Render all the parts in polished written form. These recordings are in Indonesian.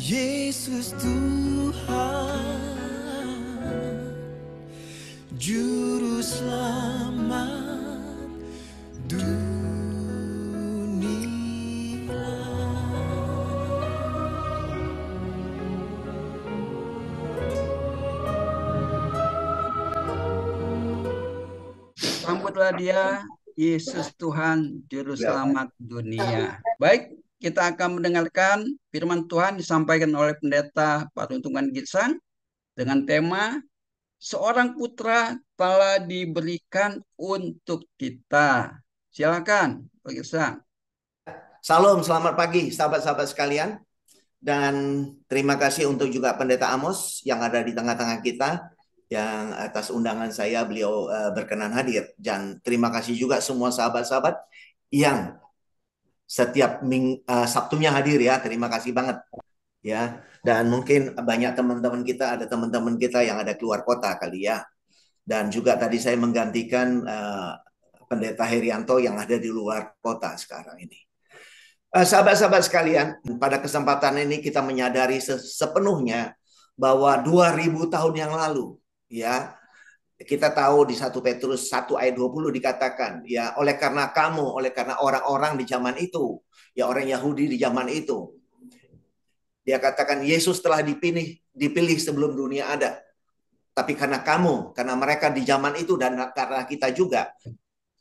Yesus Tuhan, Juru Selamat dunia. Sambutlah dia, Yesus Tuhan, Juru Selamat dunia. Baik, kita akan mendengarkan firman Tuhan disampaikan oleh Pendeta Paruntungan Girsang dengan tema Seorang Putra telah diberikan untuk kita. Silakan, Pak Girsang. Salam, selamat pagi sahabat-sahabat sekalian. Dan terima kasih untuk juga Pendeta Amos yang ada di tengah-tengah kita. Yang atas undangan saya beliau berkenan hadir. Dan terima kasih juga semua sahabat-sahabat yang setiap Sabtunya hadir ya. Terima kasih banget. Ya, dan mungkin banyak teman-teman kita, ada teman-teman kita yang ada keluar kota kali ya. Dan juga tadi saya menggantikan Pendeta Herianto yang ada di luar kota sekarang ini. Sahabat-sahabat sekalian, pada kesempatan ini kita menyadari sepenuhnya bahwa 2000 tahun yang lalu, ya, kita tahu di 1 Petrus 1 ayat 20 dikatakan, ya, oleh karena orang-orang di zaman itu, ya orang Yahudi di zaman itu, dia katakan Yesus telah dipilih sebelum dunia ada. Tapi karena mereka di zaman itu dan karena kita juga,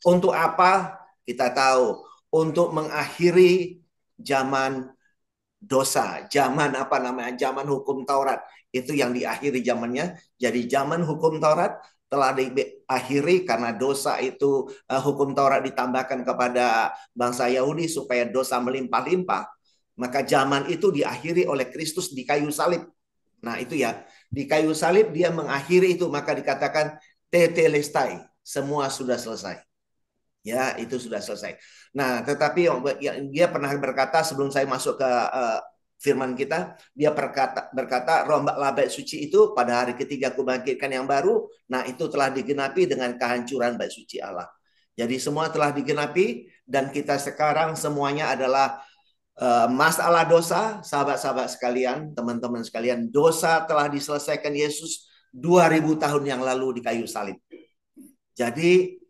untuk apa? Kita tahu, untuk mengakhiri zaman dosa, zaman hukum Taurat. Itu yang diakhiri zamannya. Jadi zaman hukum Taurat telah diakhiri karena dosa itu, hukum Taurat ditambahkan kepada bangsa Yahudi supaya dosa melimpah-limpah. Maka zaman itu diakhiri oleh Kristus di kayu salib. Nah itu ya, di kayu salib dia mengakhiri itu, maka dikatakan tetelestai, semua sudah selesai. Ya, itu sudah selesai. Nah, tetapi dia pernah berkata sebelum saya masuk ke firman kita, dia berkata Roh Bait Suci itu pada hari ketiga aku bangkitkan yang baru. Nah, itu telah digenapi dengan kehancuran Bait Suci Allah. Jadi semua telah digenapi dan kita sekarang semuanya adalah masalah dosa, sahabat-sahabat sekalian, teman-teman sekalian, dosa telah diselesaikan Yesus 2000 tahun yang lalu di kayu salib. Jadi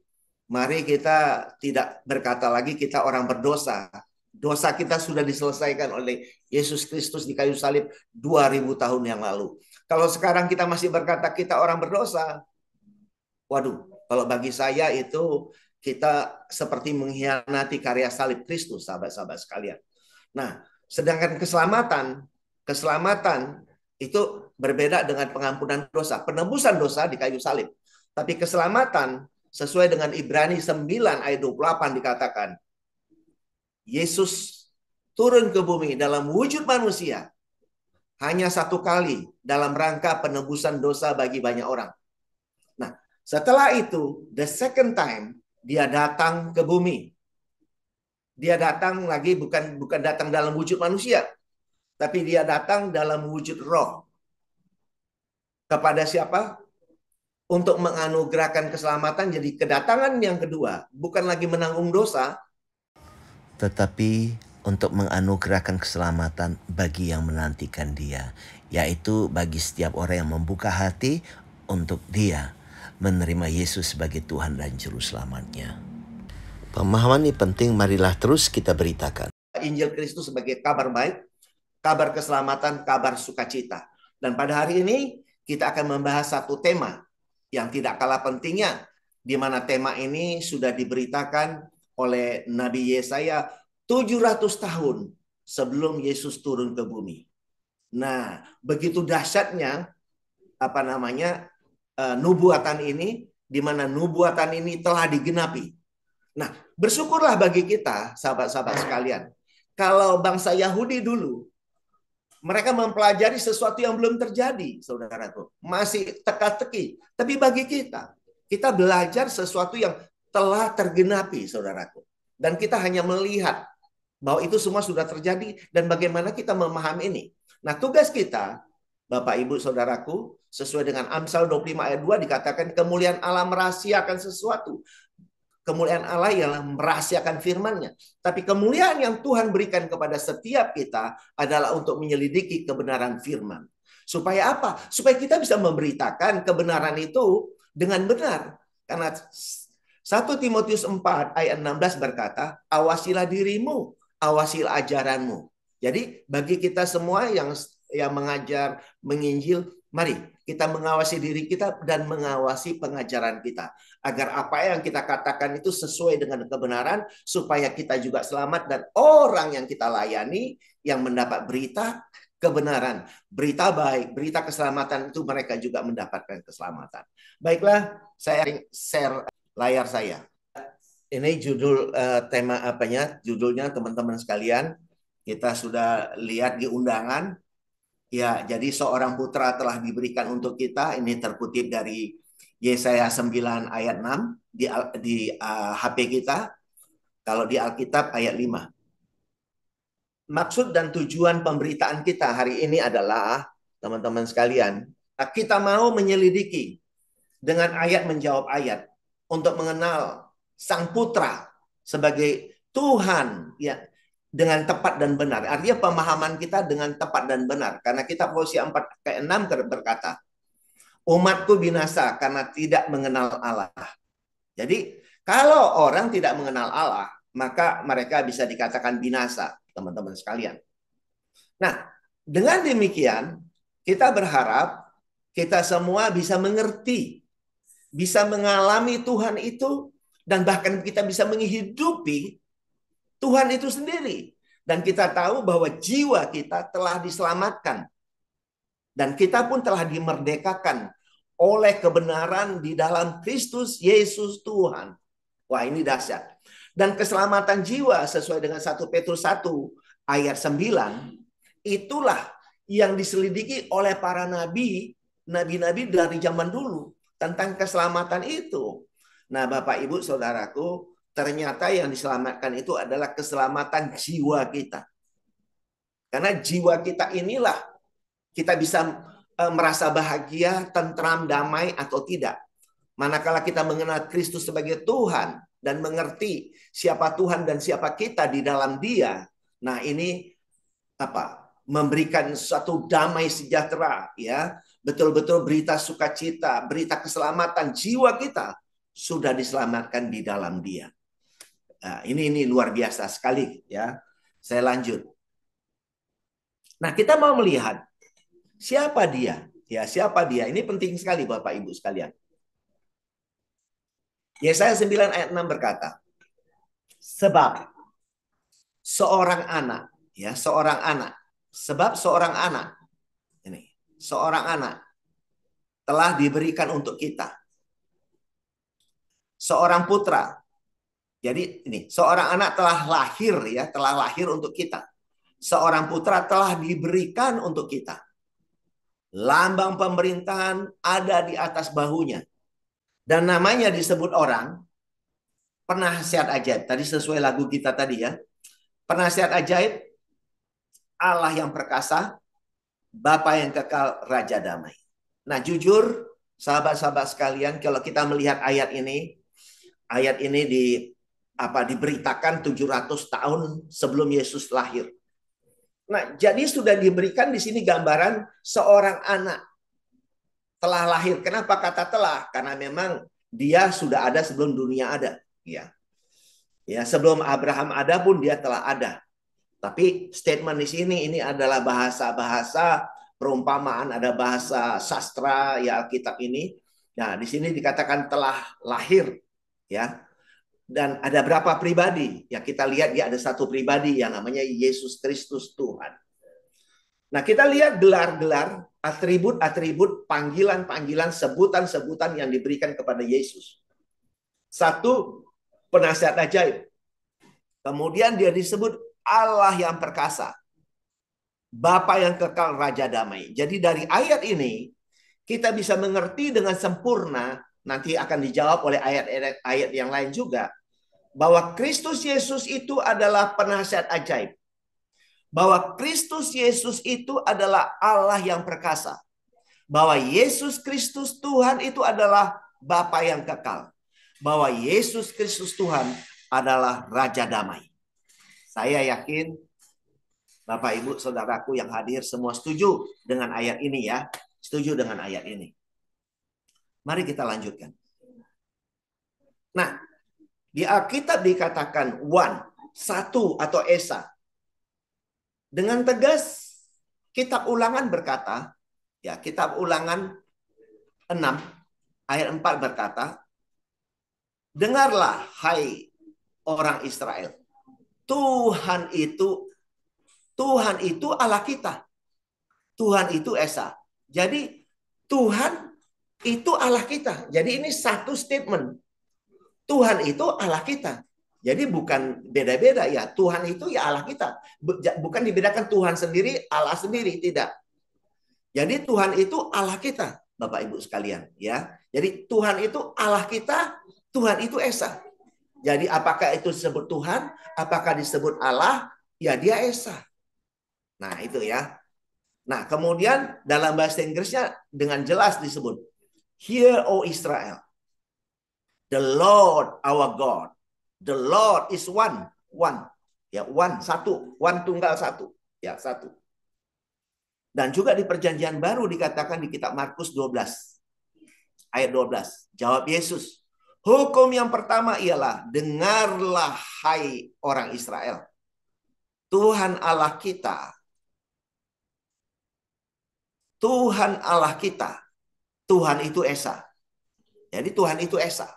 mari kita tidak berkata lagi kita orang berdosa. Dosa kita sudah diselesaikan oleh Yesus Kristus di kayu salib 2000 tahun yang lalu. Kalau sekarang kita masih berkata kita orang berdosa, waduh, kalau bagi saya itu kita seperti mengkhianati karya salib Kristus, sahabat-sahabat sekalian. Nah, sedangkan keselamatan itu berbeda dengan pengampunan dosa, penebusan dosa di kayu salib. Tapi keselamatan sesuai dengan Ibrani 9 ayat 28 dikatakan, Yesus turun ke bumi dalam wujud manusia hanya satu kali dalam rangka penebusan dosa bagi banyak orang. Nah, setelah itu, the second time, dia datang ke bumi. Dia datang lagi bukan datang dalam wujud manusia, tapi dia datang dalam wujud roh. Kepada siapa? Untuk menganugerahkan keselamatan. Jadi kedatangan yang kedua bukan lagi menanggung dosa, tetapi untuk menganugerahkan keselamatan bagi yang menantikan dia, yaitu bagi setiap orang yang membuka hati untuk dia menerima Yesus sebagai Tuhan dan Juru Selamatnya. Pemahaman ini penting, marilah terus kita beritakan. Injil Kristus sebagai kabar baik, kabar keselamatan, kabar sukacita. Dan pada hari ini kita akan membahas satu tema yang tidak kalah pentingnya, di mana tema ini sudah diberitakan oleh Nabi Yesaya 700 tahun sebelum Yesus turun ke bumi. Nah, begitu dahsyatnya nubuatan ini, di mana nubuatan ini telah digenapi. Nah, bersyukurlah bagi kita, sahabat-sahabat sekalian, kalau bangsa Yahudi dulu mereka mempelajari sesuatu yang belum terjadi, saudaraku. Masih teka-teki. Tapi bagi kita belajar sesuatu yang telah tergenapi, saudaraku. Dan kita hanya melihat bahwa itu semua sudah terjadi dan bagaimana kita memahami ini. Nah, tugas kita, Bapak, Ibu, saudaraku, sesuai dengan Amsal 25 ayat 2 dikatakan kemuliaan Allah merahasiakan sesuatu. kemuliaan Allah ialah merahasiakan firman-Nya. Tapi kemuliaan yang Tuhan berikan kepada setiap kita adalah untuk menyelidiki kebenaran firman. Supaya apa? Supaya kita bisa memberitakan kebenaran itu dengan benar. Karena 1 Timotius 4 ayat 16 berkata, awasilah dirimu, awasilah ajaranmu. Jadi bagi kita semua yang mengajar, menginjil, mari kita mengawasi diri kita dan mengawasi pengajaran kita. Agar apa yang kita katakan itu sesuai dengan kebenaran, supaya kita juga selamat dan orang yang kita layani yang mendapat berita kebenaran, berita baik, berita keselamatan itu mereka juga mendapatkan keselamatan. Baiklah, saya share layar saya. Ini judul tema apanya? Judulnya teman-teman sekalian, kita sudah lihat di undangan. Ya, jadi seorang putra telah diberikan untuk kita. Ini terkutip dari Yesaya 9 ayat 6 di HP kita. Kalau di Alkitab ayat 5. Maksud dan tujuan pemberitaan kita hari ini adalah, teman-teman sekalian, kita mau menyelidiki dengan ayat menjawab ayat untuk mengenal Sang Putra sebagai Tuhan, ya, dengan tepat dan benar. Artinya pemahaman kita dengan tepat dan benar. Karena kitab Hosea 4 ayat 6 berkata, umatku binasa karena tidak mengenal Allah. Jadi kalau orang tidak mengenal Allah, maka mereka bisa dikatakan binasa, teman-teman sekalian. Nah, dengan demikian kita berharap kita semua bisa mengerti, bisa mengalami Tuhan itu, dan bahkan kita bisa menghidupi Tuhan itu sendiri. Dan kita tahu bahwa jiwa kita telah diselamatkan. Dan kita pun telah dimerdekakan oleh kebenaran di dalam Kristus Yesus Tuhan. Wah, ini dahsyat. Dan keselamatan jiwa sesuai dengan 1 Petrus 1 ayat 9, itulah yang diselidiki oleh para nabi-nabi dari zaman dulu tentang keselamatan itu. Nah, Bapak Ibu Saudaraku, ternyata yang diselamatkan itu adalah keselamatan jiwa kita. Karena jiwa kita inilah kita bisa merasa bahagia, tentram, damai atau tidak. Manakala kita mengenal Kristus sebagai Tuhan dan mengerti siapa Tuhan dan siapa kita di dalam Dia. Nah, ini memberikan suatu damai sejahtera, ya. Betul-betul berita sukacita, berita keselamatan jiwa kita sudah diselamatkan di dalam Dia. Nah, ini luar biasa sekali, ya. Saya lanjut. Nah, kita mau melihat siapa Dia? Ya, siapa Dia? Ini penting sekali Bapak Ibu sekalian. Yesaya 9 ayat 6 berkata, sebab seorang anak, ya, seorang anak. Sebab seorang anak. Ini, seorang anak telah diberikan untuk kita. Seorang putra. Jadi ini, seorang anak telah lahir, ya, telah lahir untuk kita. Seorang putra telah diberikan untuk kita. Lambang pemerintahan ada di atas bahunya. Dan namanya disebut orang penasihat ajaib. Tadi sesuai lagu kita tadi, ya. Penasihat ajaib, Allah yang perkasa, Bapa yang kekal, Raja damai. Nah, jujur sahabat-sahabat sekalian, kalau kita melihat ayat ini diberitakan 700 tahun sebelum Yesus lahir. Nah, jadi sudah diberikan di sini gambaran seorang anak telah lahir. Kenapa kata telah? Karena memang dia sudah ada sebelum dunia ada, ya. Ya, sebelum Abraham ada pun dia telah ada. Tapi statement di sini ini adalah bahasa-bahasa perumpamaan, ada bahasa sastra, ya, Alkitab ini. Nah, di sini dikatakan telah lahir, ya. Dan ada berapa pribadi? Ya, kita lihat dia ada satu pribadi yang namanya Yesus Kristus Tuhan. Nah, kita lihat gelar-gelar, atribut-atribut, panggilan-panggilan, sebutan-sebutan yang diberikan kepada Yesus. Satu, penasihat ajaib. Kemudian dia disebut Allah yang perkasa. Bapa yang kekal, Raja damai. Jadi dari ayat ini, kita bisa mengerti dengan sempurna, nanti akan dijawab oleh ayat-ayat yang lain juga, bahwa Kristus Yesus itu adalah penasihat ajaib. Bahwa Kristus Yesus itu adalah Allah yang perkasa. Bahwa Yesus Kristus Tuhan itu adalah Bapa yang kekal. bahwa Yesus Kristus Tuhan adalah Raja Damai. Saya yakin Bapak, Ibu, Saudaraku yang hadir semua setuju dengan ayat ini ya. Setuju dengan ayat ini. Mari kita lanjutkan. Nah, di Alkitab dikatakan one, satu atau esa. Dengan tegas, Kitab Ulangan berkata, ya, Kitab Ulangan 6 ayat 4 berkata, dengarlah hai orang Israel. Tuhan itu Allah kita. Tuhan itu esa. Jadi Tuhan itu Allah kita. Jadi ini satu statement. Tuhan itu Allah kita. Jadi bukan beda-beda ya. Tuhan itu ya Allah kita. Bukan dibedakan Tuhan sendiri, Allah sendiri. Tidak. Jadi Tuhan itu Allah kita. Bapak Ibu sekalian. Ya. Jadi Tuhan itu Allah kita. Tuhan itu esa. Jadi apakah itu disebut Tuhan? Apakah disebut Allah? Ya dia esa. Nah itu ya. Nah kemudian dalam bahasa Inggrisnya dengan jelas disebut, Hear, O Israel, the Lord our God, the Lord is one, ya one, satu, one tunggal satu, ya satu. Dan juga di Perjanjian Baru dikatakan di kitab Markus 12 ayat 12, jawab Yesus, hukum yang pertama ialah dengarlah hai orang Israel, Tuhan Allah kita. Tuhan Allah kita. Tuhan itu esa. Jadi Tuhan itu esa.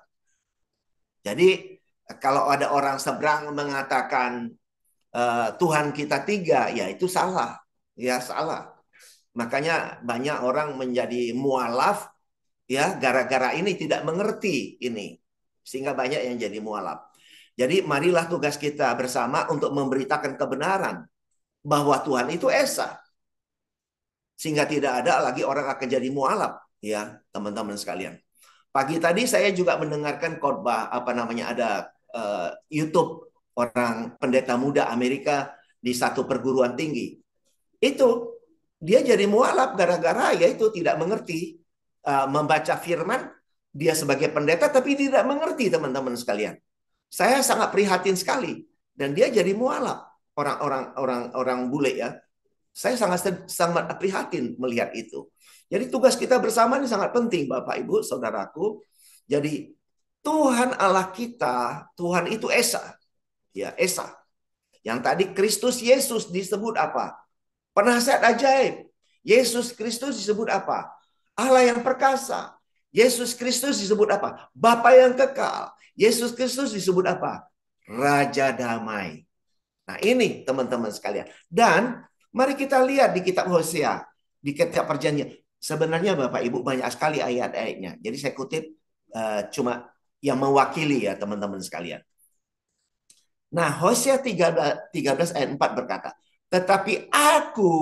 Jadi kalau ada orang seberang mengatakan Tuhan kita tiga, ya itu salah. Ya salah. Makanya banyak orang menjadi mualaf ya gara-gara ini tidak mengerti ini. Sehingga banyak yang jadi mualaf. Jadi marilah tugas kita bersama untuk memberitakan kebenaran bahwa Tuhan itu esa. Sehingga tidak ada lagi orang akan jadi mualaf, ya teman-teman sekalian. Pagi tadi saya juga mendengarkan khotbah ada YouTube orang pendeta muda Amerika di satu perguruan tinggi. Itu dia jadi mualaf gara-gara yaitu tidak mengerti membaca firman. Dia sebagai pendeta tapi tidak mengerti, teman-teman sekalian. Saya sangat prihatin sekali dan dia jadi mualaf, orang bule ya. Saya sangat prihatin melihat itu. Jadi tugas kita bersama ini sangat penting, Bapak, Ibu, Saudaraku. Jadi Tuhan Allah kita, Tuhan itu esa. Ya, esa. Yang tadi Kristus Yesus disebut apa? Penasihat ajaib. Yesus Kristus disebut apa? Allah yang perkasa. Yesus Kristus disebut apa? Bapa yang kekal. Yesus Kristus disebut apa? Raja damai. Nah, ini teman-teman sekalian. Dan mari kita lihat di kitab Hosea, di kitab Perjanjian. Sebenarnya Bapak Ibu banyak sekali ayat-ayatnya. Jadi saya kutip cuma yang mewakili ya teman-teman sekalian. Nah Hosea 13 ayat 4 berkata, tetapi aku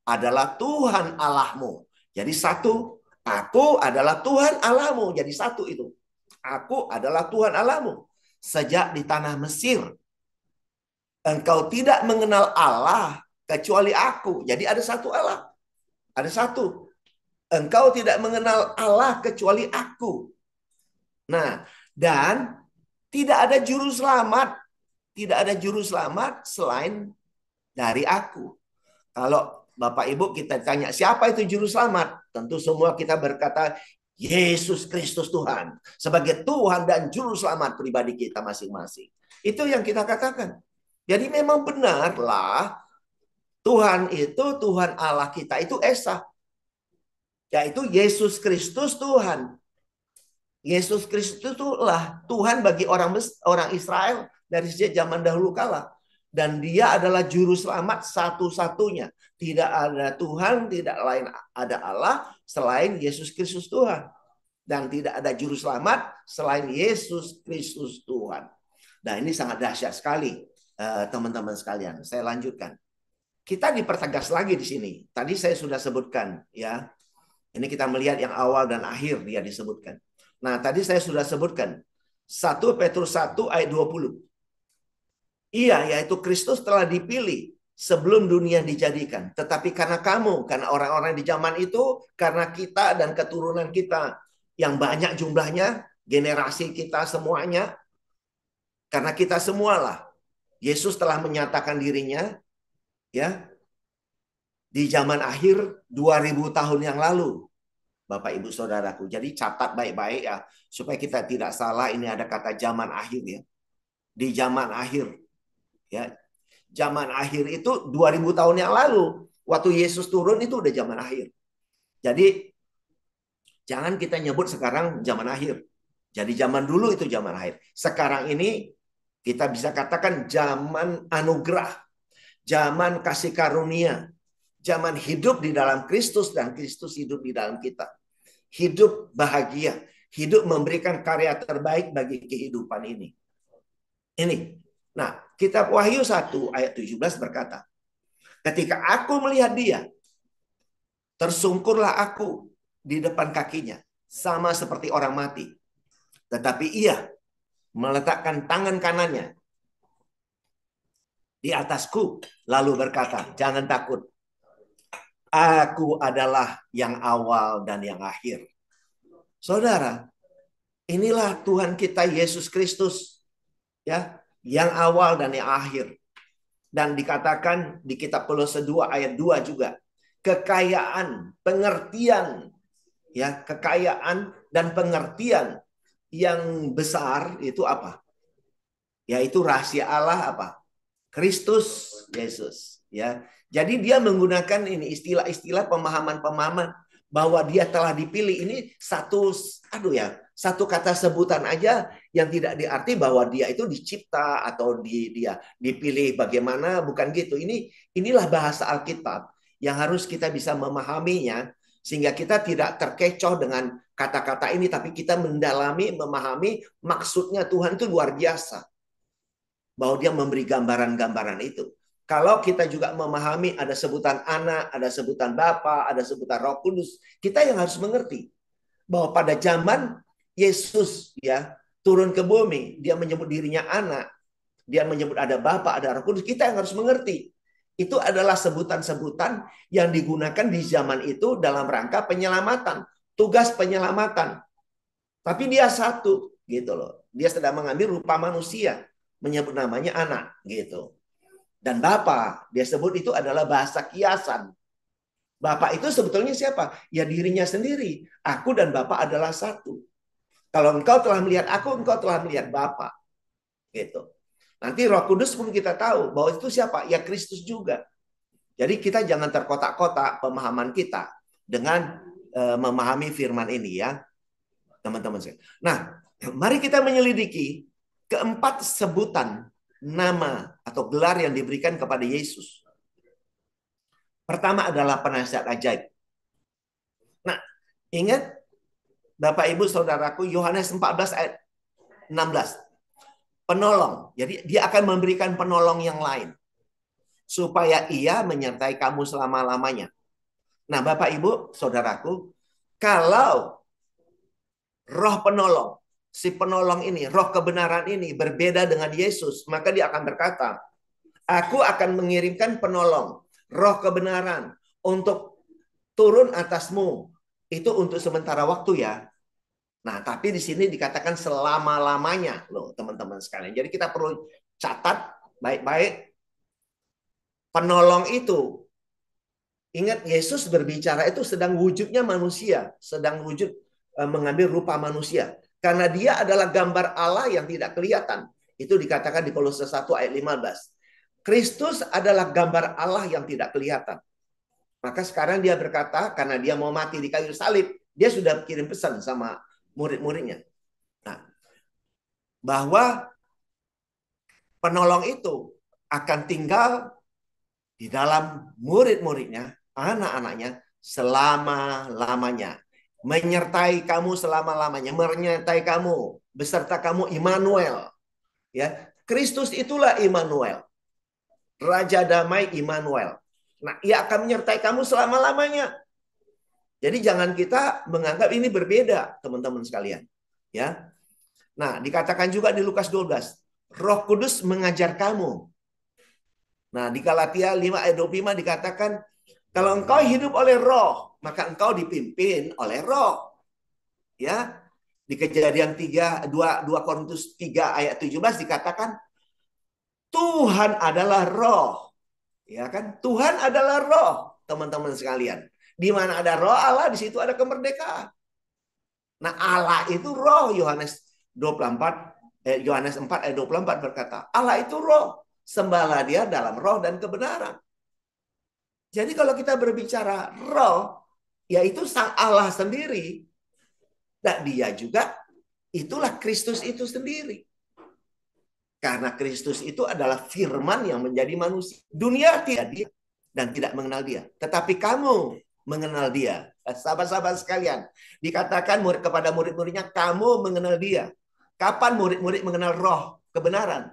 adalah Tuhan Allahmu. Jadi satu, aku adalah Tuhan Allahmu. Jadi satu itu. Aku adalah Tuhan Allahmu. Sejak di tanah Mesir, engkau tidak mengenal Allah kecuali aku. Jadi ada satu Allah. Ada satu. Engkau tidak mengenal Allah kecuali aku. Nah, dan tidak ada juru selamat. Tidak ada juru selamat selain dari aku. Kalau Bapak Ibu kita tanya siapa itu juru selamat? Tentu semua kita berkata Yesus Kristus Tuhan. Sebagai Tuhan dan juru selamat pribadi kita masing-masing. Itu yang kita katakan. Jadi memang benarlah Tuhan itu, Tuhan Allah kita itu esa. Yaitu Yesus Kristus Tuhan. Yesus Kristus itulah Tuhan bagi orang Israel dari sejak zaman dahulu kala. Dan dia adalah juru selamat satu-satunya. Tidak ada Tuhan, tidak lain ada Allah selain Yesus Kristus Tuhan. Dan tidak ada juru selamat selain Yesus Kristus Tuhan. Nah ini sangat dahsyat sekali teman-teman sekalian. Saya lanjutkan. Kita dipertegas lagi di sini. Tadi saya sudah sebutkan ya. Ini kita melihat yang awal dan akhir dia disebutkan. Nah, tadi saya sudah sebutkan 1 Petrus 1 ayat 20. Iya, yaitu Kristus telah dipilih sebelum dunia dijadikan. Tetapi karena kamu, karena orang-orang di zaman itu, karena kita dan keturunan kita yang banyak jumlahnya, generasi kita semuanya, karena kita semualah. Yesus telah menyatakan dirinya ya di zaman akhir 2000 tahun yang lalu. Bapak Ibu Saudaraku. Jadi catat baik-baik ya supaya kita tidak salah, ini ada kata zaman akhir ya. Di zaman akhir ya. Zaman akhir itu 2000 tahun yang lalu. Waktu Yesus turun itu udah zaman akhir. Jadi jangan kita nyebut sekarang zaman akhir. Jadi zaman dulu itu zaman akhir. Sekarang ini kita bisa katakan zaman anugerah, zaman kasih karunia, zaman hidup di dalam Kristus dan Kristus hidup di dalam kita. Hidup bahagia, hidup memberikan karya terbaik bagi kehidupan ini. Ini. Nah, kitab Wahyu 1 ayat 17 berkata, ketika aku melihat dia, tersungkurlah aku di depan kakinya, sama seperti orang mati. Tetapi ia meletakkan tangan kanannya di atasku, lalu berkata, jangan takut. Aku adalah yang awal dan yang akhir. Saudara, inilah Tuhan kita Yesus Kristus, ya, yang awal dan yang akhir. Dan dikatakan di kitab Kolose 2 ayat 2 juga, kekayaan, pengertian, ya, kekayaan dan pengertian yang besar itu apa? Yaitu rahasia Allah apa? Kristus Yesus, ya. Jadi dia menggunakan ini istilah-istilah pemahaman-pemahaman bahwa dia telah dipilih. Ini satu kata sebutan aja yang tidak diarti bahwa dia itu dicipta atau dia dipilih bagaimana, bukan gitu. Inilah bahasa Alkitab yang harus kita bisa memahaminya sehingga kita tidak terkecoh dengan kata-kata ini, tapi kita mendalami, memahami maksudnya Tuhan itu luar biasa. Bahwa dia memberi gambaran-gambaran itu. Kalau kita juga memahami ada sebutan anak, ada sebutan Bapa, ada sebutan Roh Kudus, kita yang harus mengerti bahwa pada zaman Yesus ya turun ke bumi, dia menyebut dirinya anak, dia menyebut ada Bapa, ada Roh Kudus, kita yang harus mengerti. Itu adalah sebutan-sebutan yang digunakan di zaman itu dalam rangka penyelamatan, tugas penyelamatan. Tapi dia satu gitu loh. Dia sedang mengambil rupa manusia, menyebut namanya anak gitu. Dan Bapa, dia sebut itu adalah bahasa kiasan. Bapa itu sebetulnya siapa? Ya dirinya sendiri. Aku dan Bapa adalah satu. Kalau engkau telah melihat aku, engkau telah melihat Bapa. Gitu. Nanti Roh Kudus pun kita tahu bahwa itu siapa? Ya Kristus juga. Jadi kita jangan terkotak-kotak pemahaman kita dengan memahami firman ini ya. Teman-teman saya. Nah, mari kita menyelidiki keempat sebutan nama atau gelar yang diberikan kepada Yesus. Pertama adalah penasihat ajaib. Nah, ingat Bapak Ibu Saudaraku, Yohanes 14 ayat 16. Penolong. Jadi dia akan memberikan penolong yang lain. Supaya ia menyertai kamu selama-lamanya. Nah, Bapak Ibu Saudaraku, kalau roh penolong, si penolong ini, roh kebenaran ini berbeda dengan Yesus, maka dia akan berkata, aku akan mengirimkan penolong, roh kebenaran untuk turun atasmu. Itu untuk sementara waktu ya. Nah, tapi di sini dikatakan selama-lamanya loh, teman-teman sekalian. Jadi kita perlu catat baik-baik. Penolong itu, ingat Yesus berbicara itu sedang wujudnya manusia, sedang wujud mengambil rupa manusia. Karena dia adalah gambar Allah yang tidak kelihatan. Itu dikatakan di Kolose 1 ayat 15. Kristus adalah gambar Allah yang tidak kelihatan. Maka sekarang dia berkata, karena dia mau mati di kayu salib, dia sudah kirim pesan sama murid-muridnya. Nah, bahwa penolong itu akan tinggal di dalam murid-muridnya, anak-anaknya, selama-lamanya. Menyertai kamu selama-lamanya, menyertai kamu, beserta kamu Immanuel. Ya, Kristus itulah Immanuel. Raja damai Immanuel. Nah, ia akan menyertai kamu selama-lamanya. Jadi jangan kita menganggap ini berbeda, teman-teman sekalian. Ya. Nah, dikatakan juga di Lukas 12, Roh Kudus mengajar kamu. Nah, di Galatia 5 ayat 25 dikatakan, kalau engkau hidup oleh roh, maka engkau dipimpin oleh roh. Ya. Di Kejadian 2 Korintus 3 ayat 17 dikatakan Tuhan adalah roh. Ya kan? Tuhan adalah roh, teman-teman sekalian. Di mana ada roh Allah, di situ ada kemerdekaan. Nah, Allah itu roh. Yohanes 4 ayat 24 berkata, Allah itu roh. Sembahlah dia dalam roh dan kebenaran. Jadi kalau kita berbicara roh, yaitu sang Allah sendiri. Dan dia juga itulah Kristus itu sendiri. Karena Kristus itu adalah firman yang menjadi manusia. Dunia tidak dia dan tidak mengenal dia. Tetapi kamu mengenal dia. Sahabat-sahabat sekalian. Dikatakan kepada murid-muridnya, kamu mengenal dia. Kapan murid-murid mengenal roh kebenaran?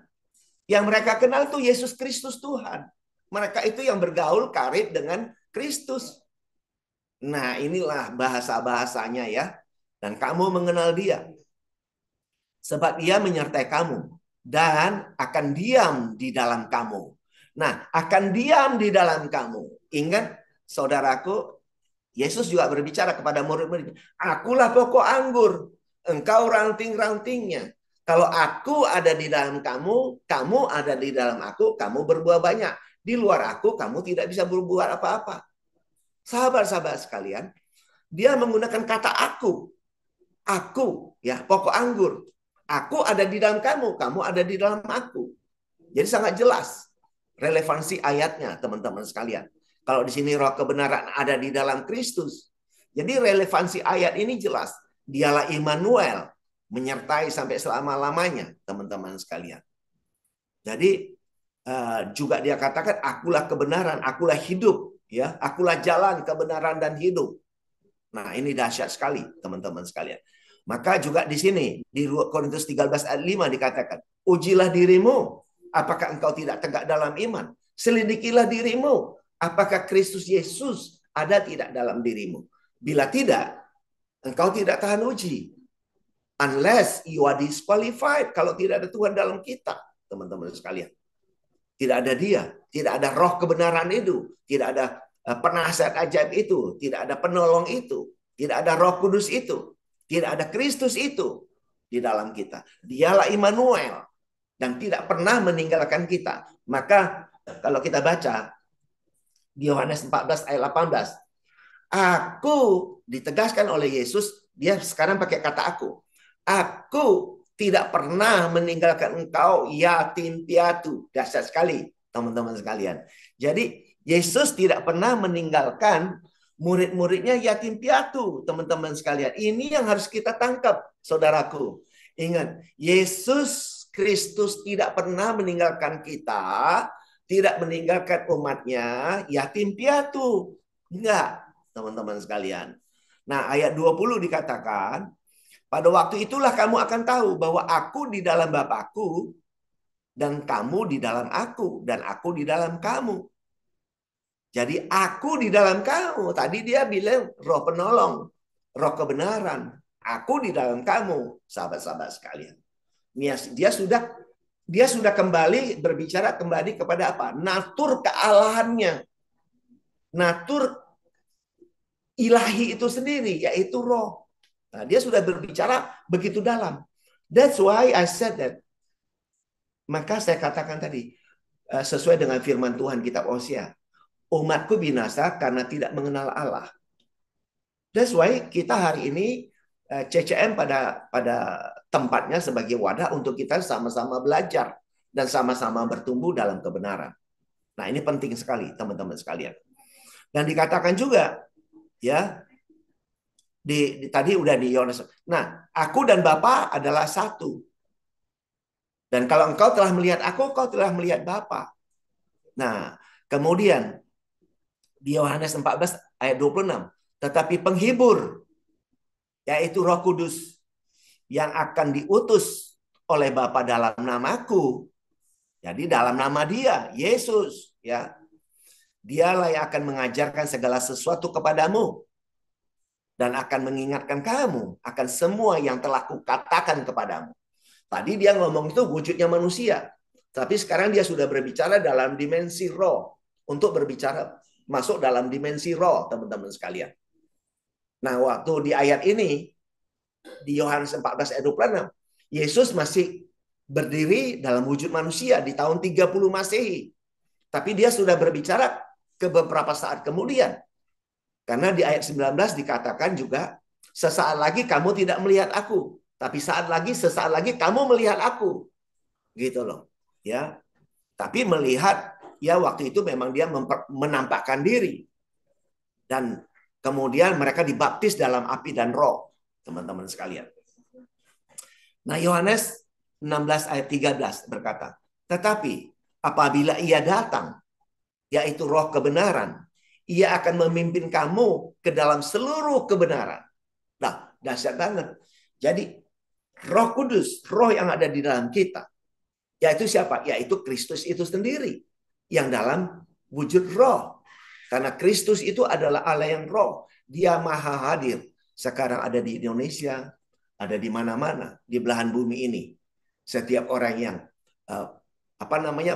Yang mereka kenal itu Yesus Kristus Tuhan. Mereka itu yang bergaul karib dengan Kristus. Nah, inilah bahasa-bahasanya ya. Dan kamu mengenal dia. Sebab dia menyertai kamu. Dan akan diam di dalam kamu. Nah, akan diam di dalam kamu. Ingat, saudaraku, Yesus juga berbicara kepada murid-muridnya. Akulah pokok anggur, engkau ranting-rantingnya. Kalau aku ada di dalam kamu, kamu ada di dalam aku, kamu berbuah banyak. Di luar aku, kamu tidak bisa berbuat apa-apa. Sahabat-sahabat sekalian, dia menggunakan kata aku. Aku, ya, pokok anggur. Aku ada di dalam kamu, kamu ada di dalam aku. Jadi sangat jelas relevansi ayatnya, teman-teman sekalian. Kalau di sini roh kebenaran ada di dalam Kristus. Jadi relevansi ayat ini jelas. Dialah Immanuel, menyertai sampai selama-lamanya, teman-teman sekalian. Jadi juga dia katakan, akulah kebenaran, akulah hidup. Ya, akulah jalan, kebenaran, dan hidup. Nah, ini dahsyat sekali, teman-teman sekalian. Maka juga di sini, di Korintus 13 ayat 5 dikatakan, ujilah dirimu, apakah engkau tidak tegak dalam iman? Selidikilah dirimu, apakah Kristus Yesus ada tidak dalam dirimu? Bila tidak, engkau tidak tahan uji. Unless you are disqualified, kalau tidak ada Tuhan dalam kita, teman-teman sekalian. Tidak ada dia, tidak ada roh kebenaran itu, tidak ada penasihat ajaib itu, tidak ada penolong itu, tidak ada Roh Kudus itu. Tidak ada Kristus itu di dalam kita. Dialah Immanuel dan tidak pernah meninggalkan kita. Maka kalau kita baca di Yohanes 14 ayat 18, aku ditegaskan oleh Yesus, dia sekarang pakai kata aku. Aku tidak pernah meninggalkan engkau yatim piatu. Dahsyat sekali, teman-teman sekalian. Jadi Yesus tidak pernah meninggalkan murid-muridnya yatim piatu, teman-teman sekalian. Ini yang harus kita tangkap, saudaraku. Ingat, Yesus Kristus tidak pernah meninggalkan kita, tidak meninggalkan umatnya yatim piatu. Enggak, teman-teman sekalian. Nah, ayat 20 dikatakan, pada waktu itulah kamu akan tahu bahwa aku di dalam Bapakku, dan kamu di dalam aku, dan aku di dalam kamu. Jadi aku di dalam kamu. Tadi dia bilang roh penolong, roh kebenaran. Aku di dalam kamu, sahabat-sahabat sekalian. Dia sudah kembali berbicara kembali kepada apa? Natur kealahannya. Natur ilahi itu sendiri, yaitu roh. Nah, dia sudah berbicara begitu dalam. That's why I said that. Maka saya katakan tadi, sesuai dengan firman Tuhan kitab Hosea. Umatku binasa karena tidak mengenal Allah. That's why kita hari ini CCM pada tempatnya sebagai wadah untuk kita sama-sama belajar dan sama-sama bertumbuh dalam kebenaran. Nah, ini penting sekali, teman-teman sekalian. Dan dikatakan juga, ya, tadi udah di Yohanes. Nah, aku dan Bapa adalah satu. Dan kalau engkau telah melihat aku, kau telah melihat Bapa. Nah, kemudian di Yohanes 14 ayat 26. Tetapi penghibur, yaitu Roh Kudus, yang akan diutus oleh Bapa dalam namaku. Jadi dalam nama dia, Yesus. Ya, dialah yang akan mengajarkan segala sesuatu kepadamu. Dan akan mengingatkan kamu akan semua yang telah kukatakan kepadamu. Tadi dia ngomong itu wujudnya manusia. Tapi sekarang dia sudah berbicara dalam dimensi roh. Untuk berbicara masuk dalam dimensi roh, teman-teman sekalian. Nah, waktu di ayat ini, di Yohanes 14 ayat 26, Yesus masih berdiri dalam wujud manusia di tahun 30 Masehi. Tapi dia sudah berbicara ke beberapa saat kemudian. Karena di ayat 19 dikatakan juga, sesaat lagi kamu tidak melihat aku, tapi sesaat lagi kamu melihat aku. Gitu loh. Ya. Tapi melihat, ya waktu itu memang dia menampakkan diri. Dan kemudian mereka dibaptis dalam api dan roh, teman-teman sekalian. Nah, Yohanes 16 ayat 13 berkata, tetapi apabila ia datang, yaitu roh kebenaran, ia akan memimpin kamu ke dalam seluruh kebenaran. Nah, dahsyat banget. Jadi, Roh Kudus, roh yang ada di dalam kita, yaitu siapa? Yaitu Kristus itu sendiri, yang dalam wujud roh. Karena Kristus itu adalah Allah yang roh. Dia maha hadir. Sekarang ada di Indonesia, ada di mana-mana, di belahan bumi ini. Setiap orang yang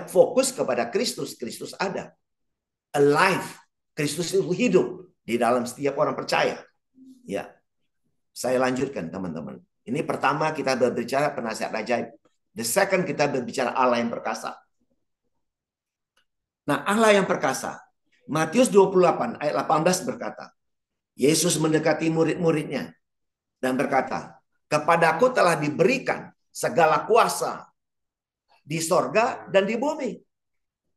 fokus kepada Kristus, Kristus ada. Alive. Kristus itu hidup di dalam setiap orang percaya. Ya. Saya lanjutkan, teman-teman. Ini pertama kita berbicara penasihat ajaib. The second kita berbicara Allah yang perkasa. Nah, Allah yang perkasa. Matius 28 ayat 18 berkata, Yesus mendekati murid-muridnya dan berkata, kepadaku telah diberikan segala kuasa di sorga dan di bumi.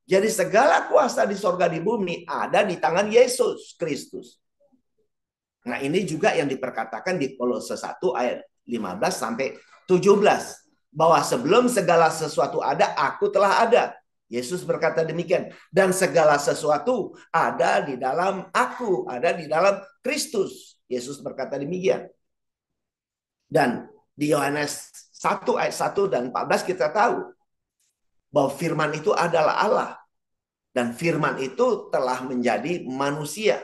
Jadi segala kuasa di sorga di bumi ada di tangan Yesus Kristus. Nah, ini juga yang diperkatakan di Kolose 1 ayat 15 sampai 17. Bahwa sebelum segala sesuatu ada, aku telah ada. Yesus berkata demikian. Dan segala sesuatu ada di dalam aku, ada di dalam Kristus. Yesus berkata demikian. Dan di Yohanes 1 ayat 1 dan 14 kita tahu bahwa firman itu adalah Allah. Dan firman itu telah menjadi manusia.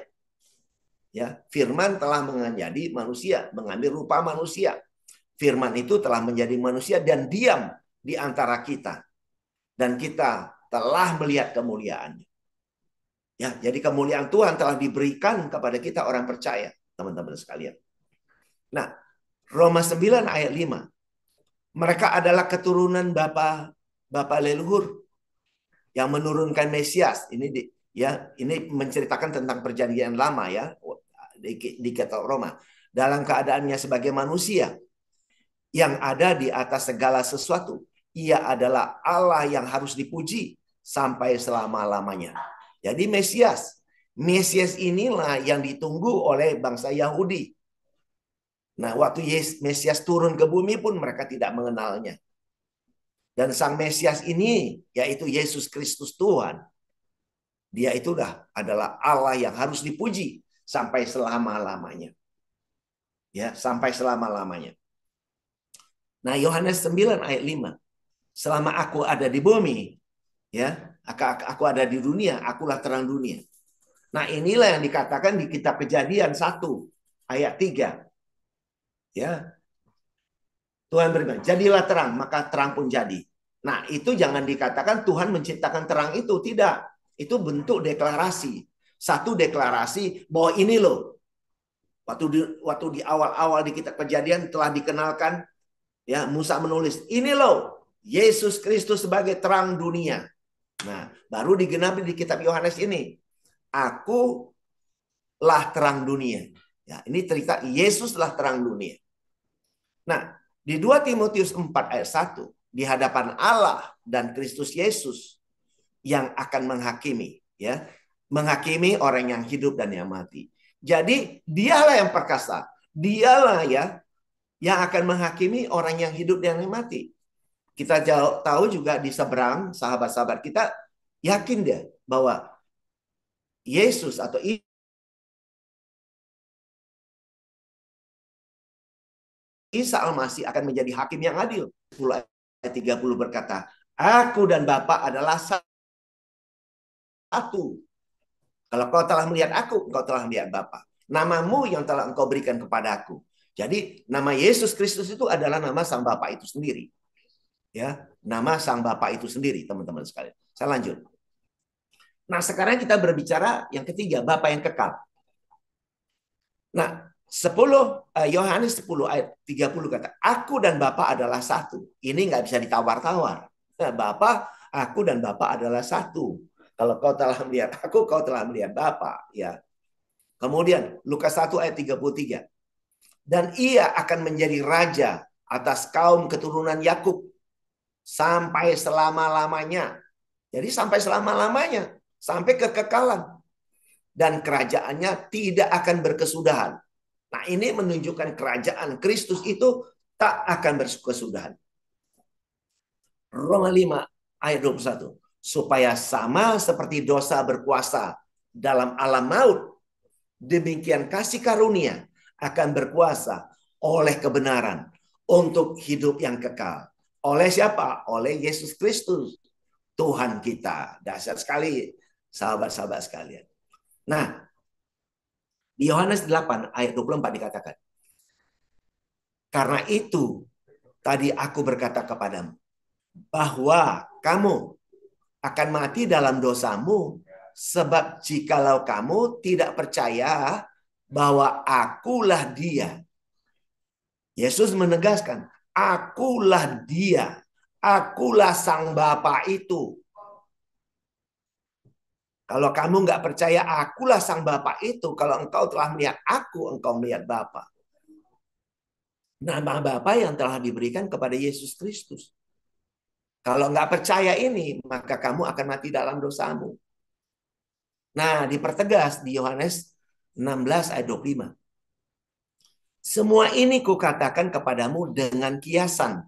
Ya, firman telah menjadi manusia, mengambil rupa manusia. Firman itu telah menjadi manusia dan diam di antara kita. Dan kita telah melihat kemuliaannya. Ya, jadi kemuliaan Tuhan telah diberikan kepada kita orang percaya, teman-teman sekalian. Nah, Roma 9 ayat 5. Mereka adalah keturunan Bapa leluhur yang menurunkan Mesias. Ini menceritakan tentang perjanjian lama ya di kitab Roma. Dalam keadaannya sebagai manusia yang ada di atas segala sesuatu. Ia adalah Allah yang harus dipuji sampai selama-lamanya. Jadi Mesias inilah yang ditunggu oleh bangsa Yahudi. Nah, waktu Mesias turun ke bumi pun mereka tidak mengenalnya. Dan sang Mesias ini, yaitu Yesus Kristus Tuhan, dia adalah Allah yang harus dipuji sampai selama-lamanya. Ya, sampai selama-lamanya. Nah, Yohanes 9 ayat 5. Selama aku ada di bumi, ya, aku ada di dunia, akulah terang dunia. Nah, inilah yang dikatakan di kitab Kejadian 1 ayat 3. Ya. Tuhan berfirman, jadilah terang, maka terang pun jadi. Nah, itu jangan dikatakan Tuhan menciptakan terang itu, tidak. Itu bentuk deklarasi. Satu deklarasi bahwa ini loh. Waktu di awal-awal di kitab Kejadian telah dikenalkan, ya, Musa menulis, ini loh Yesus Kristus sebagai terang dunia. Nah, baru digenapi di kitab Yohanes ini. Akulah terang dunia. Ya, ini cerita Yesuslah terang dunia. Nah, di 2 Timotius 4 ayat 1, di hadapan Allah dan Kristus Yesus yang akan menghakimi, ya, menghakimi orang yang hidup dan yang mati. Jadi dialah yang perkasa, dialah ya yang akan menghakimi orang yang hidup dan yang mati. Kita tahu juga di seberang sahabat-sahabat kita yakin dia bahwa Yesus atau Isa Al-Masih akan menjadi hakim yang adil. 10 ayat 30 berkata, aku dan Bapa adalah satu. Kalau kau telah melihat aku, engkau telah melihat Bapa. Namamu yang telah engkau berikan kepada aku. Jadi nama Yesus Kristus itu adalah nama Sang Bapa itu sendiri. Ya, nama Sang Bapa itu sendiri, teman-teman sekalian. Saya lanjut. Nah, sekarang kita berbicara yang ketiga, Bapa yang kekal. Nah, Yohanes 10 ayat 30 kata, aku dan Bapa adalah satu. Ini nggak bisa ditawar-tawar. Nah, aku dan Bapa adalah satu. Kalau kau telah melihat aku, kau telah melihat Bapa. Ya. Kemudian Lukas 1 ayat 33. Dan ia akan menjadi raja atas kaum keturunan Yakub sampai selama-lamanya. Jadi sampai selama-lamanya, sampai kekekalan. Dan kerajaannya tidak akan berkesudahan. Nah, ini menunjukkan kerajaan Kristus itu tak akan berkesudahan. Roma 5 ayat 21. Supaya sama seperti dosa berkuasa dalam alam maut, demikian kasih karunia akan berkuasa oleh kebenaran untuk hidup yang kekal. Oleh siapa? Oleh Yesus Kristus, Tuhan kita. Dahsyat sekali, sahabat-sahabat sekalian. Nah, di Yohanes 8 ayat 24 dikatakan, karena itu tadi aku berkata kepadamu, bahwa kamu akan mati dalam dosamu, sebab jikalau kamu tidak percaya bahwa akulah dia. Yesus menegaskan, akulah dia, akulah sang Bapa itu. Kalau kamu nggak percaya akulah sang Bapa itu, kalau engkau telah melihat aku, engkau melihat Bapa. Nama Bapa yang telah diberikan kepada Yesus Kristus. Kalau nggak percaya ini, maka kamu akan mati dalam dosamu. Nah, dipertegas di Yohanes 16 ayat 25. Semua ini kukatakan kepadamu dengan kiasan.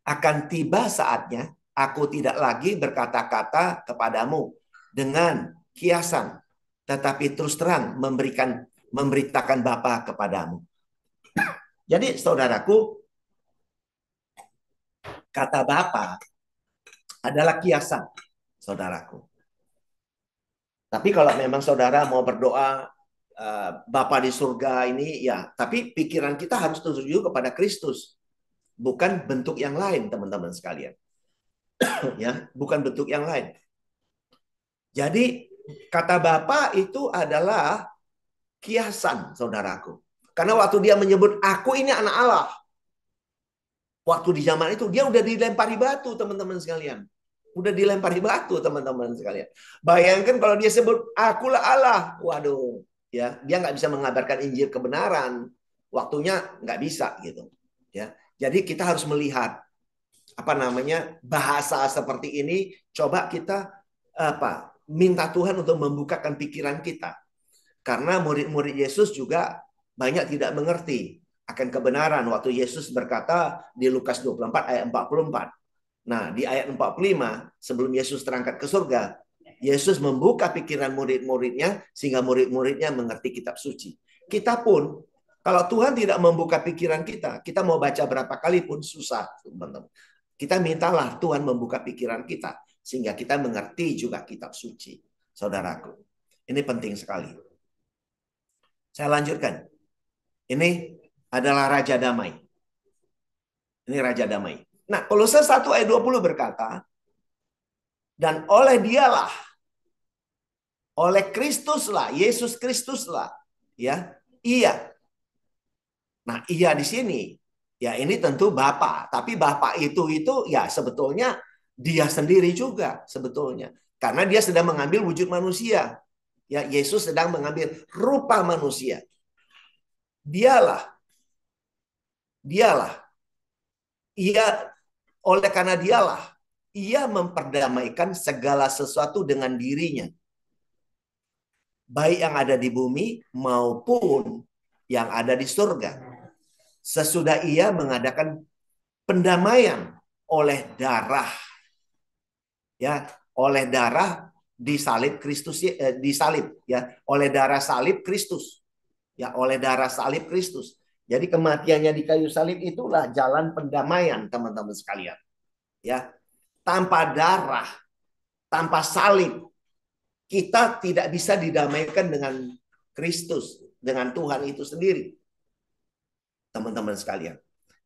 Akan tiba saatnya, aku tidak lagi berkata-kata kepadamu dengan kiasan, tetapi terus terang memberitakan Bapa kepadamu. Jadi saudaraku, kata Bapa adalah kiasan, saudaraku. Tapi kalau memang saudara mau berdoa Bapa di surga ini, ya, tapi pikiran kita harus tertuju kepada Kristus, bukan bentuk yang lain, teman-teman sekalian. Ya, bukan bentuk yang lain. Jadi kata Bapa itu adalah kiasan, saudaraku. Karena waktu dia menyebut aku ini anak Allah, waktu di zaman itu dia udah dilempari batu, teman-teman sekalian. Udah dilempari batu, teman-teman sekalian. Bayangkan kalau dia sebut akulah Allah, waduh, ya, dia nggak bisa mengabarkan Injil kebenaran, waktunya nggak bisa gitu. Ya, jadi kita harus melihat bahasa seperti ini. Coba kita minta Tuhan untuk membukakan pikiran kita, karena murid-murid Yesus juga banyak tidak mengerti akan kebenaran. Waktu Yesus berkata di Lukas 24 ayat 44. Nah, di ayat 45 sebelum Yesus terangkat ke surga, Yesus membuka pikiran murid-muridnya sehingga murid-muridnya mengerti kitab suci. Kita pun, kalau Tuhan tidak membuka pikiran kita, kita mau baca berapa kali pun susah, teman-teman. Kita mintalah Tuhan membuka pikiran kita sehingga kita mengerti juga kitab suci, saudaraku. Ini penting sekali. Saya lanjutkan. Ini adalah Raja Damai. Ini Raja Damai. Nah, Kolose 1 ayat 20 berkata, dan oleh dialah, oleh Kristuslah, Yesus Kristuslah, ya, ia. Nah, ia di sini, ya ini tentu Bapa. Tapi Bapa itu ya sebetulnya dia sendiri juga sebetulnya. Karena dia sedang mengambil wujud manusia. Ya, Yesus sedang mengambil rupa manusia. Dialah. Ia, oleh karena dialah, ia memperdamaikan segala sesuatu dengan dirinya. Baik yang ada di bumi maupun yang ada di surga. Sesudah ia mengadakan pendamaian oleh darah. Ya, oleh darah disalib Kristus, disalib, ya, oleh darah salib Kristus. Ya, oleh darah salib Kristus. Jadi kematiannya di kayu salib itulah jalan pendamaian, teman-teman sekalian. Ya, tanpa darah, tanpa salib, kita tidak bisa didamaikan dengan Kristus, dengan Tuhan itu sendiri, teman-teman sekalian.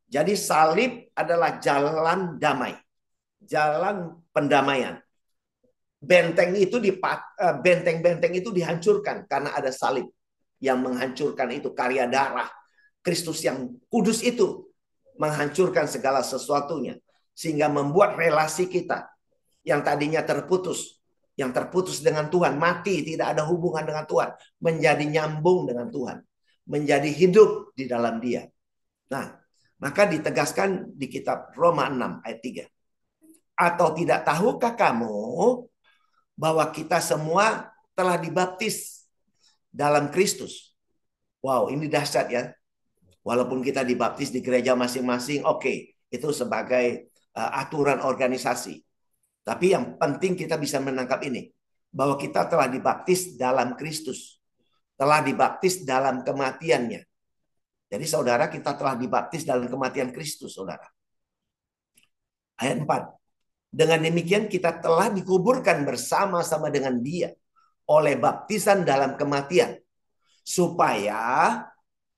Jadi salib adalah jalan damai, jalan pendamaian. Benteng-benteng itu dihancurkan karena ada salib. yang menghancurkan itu, karya darah Kristus yang kudus itu menghancurkan segala sesuatunya, sehingga membuat relasi kita yang tadinya terputus, yang terputus dengan Tuhan, mati, tidak ada hubungan dengan Tuhan, menjadi nyambung dengan Tuhan, menjadi hidup di dalam Dia. Nah, maka ditegaskan di kitab Roma 6 ayat 3. Atau tidak tahukah kamu bahwa kita semua telah dibaptis dalam Kristus? Wow, ini dahsyat ya. Walaupun kita dibaptis di gereja masing-masing, oke, itu sebagai aturan organisasi. Tapi yang penting kita bisa menangkap ini, bahwa kita telah dibaptis dalam Kristus, telah dibaptis dalam kematiannya. Jadi saudara, kita telah dibaptis dalam kematian Kristus, saudara. Ayat 4. Dengan demikian kita telah dikuburkan bersama-sama dengan Dia oleh baptisan dalam kematian, supaya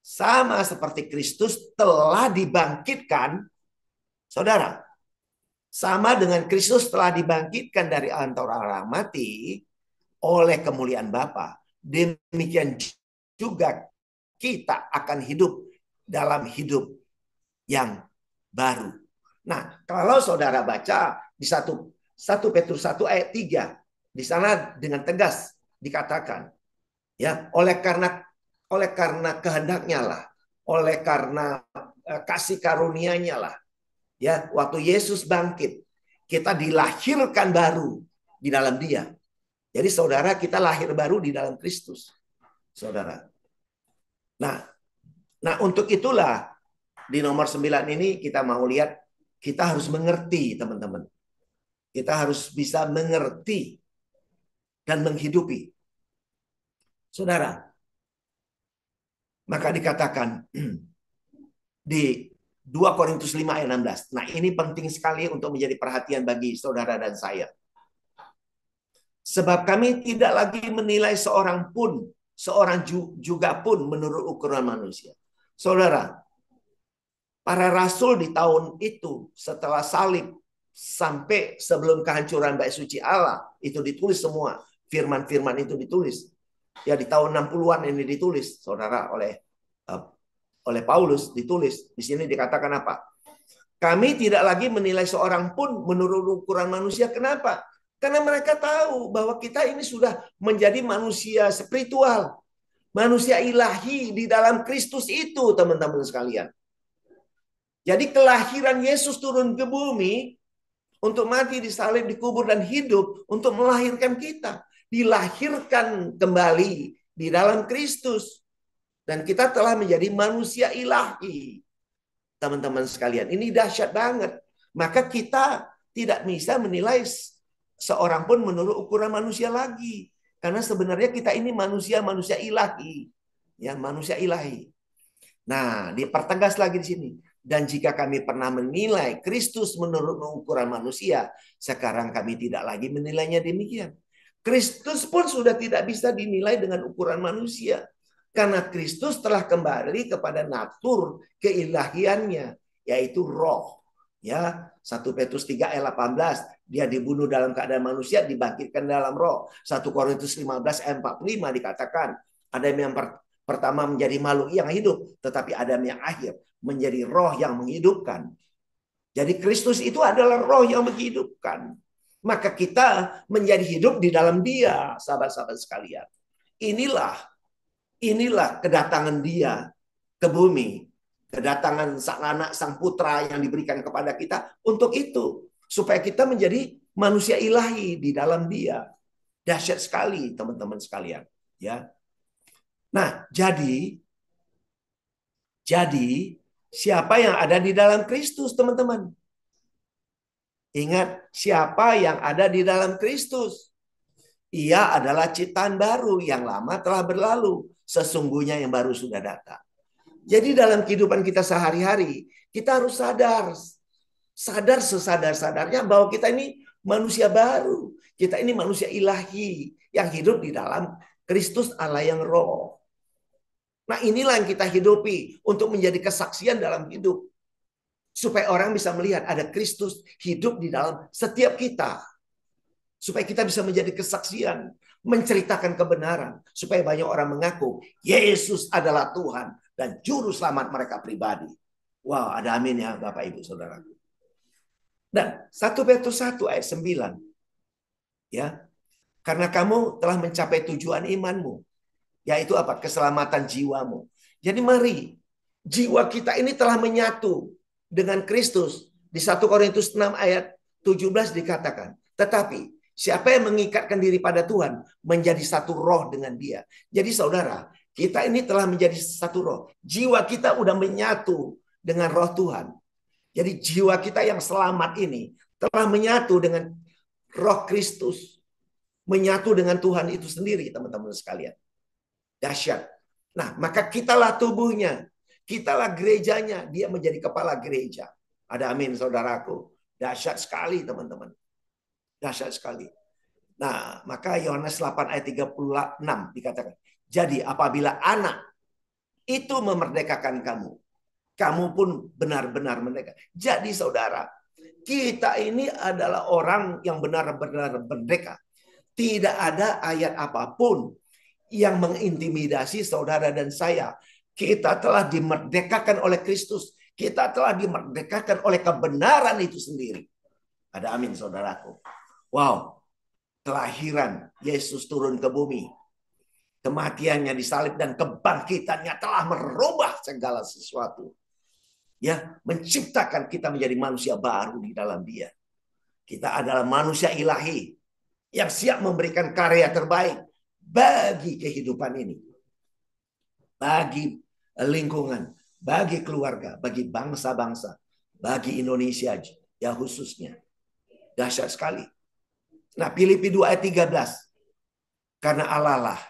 sama seperti Kristus telah dibangkitkan, saudara. Sama dengan Kristus telah dibangkitkan dari antara orang mati oleh kemuliaan Bapa. Demikian juga kita akan hidup dalam hidup yang baru. Nah, kalau saudara baca di 1 Petrus 1 ayat 3, di sana dengan tegas dikatakan, ya, oleh karena kehendaknya lah, oleh karena kasih karunia-Nya lah, ya, waktu Yesus bangkit, kita dilahirkan baru di dalam Dia. Jadi saudara, kita lahir baru di dalam Kristus, saudara. Nah, untuk itulah di nomor 9 ini kita mau lihat, kita harus mengerti, teman-teman. Kita harus bisa mengerti dan menghidupi, saudara. Maka dikatakan di 2 Korintus 5 ayat 16. Nah, ini penting sekali untuk menjadi perhatian bagi saudara dan saya. Sebab kami tidak lagi menilai seorang juga pun menurut ukuran manusia. Saudara, para rasul di tahun itu setelah salib sampai sebelum kehancuran bait suci Allah itu ditulis semua. Firman-firman itu ditulis. Ya, di tahun 60-an ini ditulis, saudara, oleh Paulus ditulis. Di sini dikatakan apa? Kami tidak lagi menilai seorang pun menurut ukuran manusia. Kenapa? Karena mereka tahu bahwa kita ini sudah menjadi manusia spiritual, manusia ilahi di dalam Kristus itu, teman-teman sekalian. Jadi kelahiran Yesus turun ke bumi untuk mati, disalib, dikubur, dan hidup untuk melahirkan kita. Dilahirkan kembali di dalam Kristus. Dan kita telah menjadi manusia ilahi. Teman-teman sekalian, ini dahsyat banget. Maka kita tidak bisa menilai seorang pun menurut ukuran manusia lagi. Karena sebenarnya kita ini manusia ilahi. Ya, manusia ilahi. Nah, dipertegas lagi di sini. Dan jika kami pernah menilai Kristus menurut ukuran manusia, sekarang kami tidak lagi menilainya demikian. Kristus pun sudah tidak bisa dinilai dengan ukuran manusia. Karena Kristus telah kembali kepada natur keilahiannya, yaitu roh. Ya, 1 Petrus 3 ayat 18, dia dibunuh dalam keadaan manusia, dibangkitkan dalam roh. 1 Korintus 15 ayat 45 dikatakan, Adam yang pertama menjadi makhluk yang hidup, tetapi Adam yang akhir menjadi roh yang menghidupkan. Jadi Kristus itu adalah roh yang menghidupkan. Maka kita menjadi hidup di dalam Dia, sahabat-sahabat sekalian. Inilah kedatangan Dia ke bumi. Kedatangan sang anak, sang putra yang diberikan kepada kita untuk itu. Supaya kita menjadi manusia ilahi di dalam Dia. Dahsyat sekali, teman-teman sekalian. Ya. Nah, jadi siapa yang ada di dalam Kristus, teman-teman? Ingat, siapa yang ada di dalam Kristus? Ia adalah ciptaan baru, yang lama telah berlalu. Sesungguhnya yang baru sudah datang. Jadi dalam kehidupan kita sehari-hari, kita harus sadar sesadar-sadarnya bahwa kita ini manusia baru. Kita ini manusia ilahi yang hidup di dalam Kristus Allah yang roh. Nah, inilah yang kita hidupi untuk menjadi kesaksian dalam hidup. Supaya orang bisa melihat ada Kristus hidup di dalam setiap kita. Supaya kita bisa menjadi kesaksian menceritakan kebenaran supaya banyak orang mengaku Yesus adalah Tuhan dan juru selamat mereka pribadi. Wow, ada amin ya Bapak Ibu Saudara. Dan 1 Petrus 1 ayat 9. Ya. Karena kamu telah mencapai tujuan imanmu, yaitu apa? Keselamatan jiwamu. Jadi mari, jiwa kita ini telah menyatu dengan Kristus. Di 1 Korintus 6 ayat 17 dikatakan, tetapi siapa yang mengikatkan diri pada Tuhan menjadi satu roh dengan Dia. Jadi saudara, kita ini telah menjadi satu roh. Jiwa kita udah menyatu dengan roh Tuhan. Jadi jiwa kita yang selamat ini telah menyatu dengan roh Kristus. Menyatu dengan Tuhan itu sendiri, teman-teman sekalian. Dahsyat. Nah, maka kitalah tubuhnya. Kitalah gerejanya. Dia menjadi kepala gereja. Ada amin, saudaraku. Dahsyat sekali, teman-teman. Dahsyat sekali. Nah, maka Yohanes 8 ayat 36 dikatakan. Jadi apabila anak itu memerdekakan kamu, kamu pun benar-benar merdeka. Jadi saudara, kita ini adalah orang yang benar-benar merdeka. Tidak ada ayat apapun yang mengintimidasi saudara dan saya. Kita telah dimerdekakan oleh Kristus. Kita telah dimerdekakan oleh kebenaran itu sendiri. Ada amin saudaraku. Wow. Kelahiran Yesus turun ke bumi. Kematiannya disalib dan kebangkitannya telah merubah segala sesuatu. Ya, menciptakan kita menjadi manusia baru di dalam Dia. Kita adalah manusia ilahi yang siap memberikan karya terbaik bagi kehidupan ini. Bagi lingkungan, bagi keluarga, bagi bangsa-bangsa, bagi Indonesia ya khususnya. Dahsyat sekali. Nah, Filipi 2 ayat 13. Karena Allah lah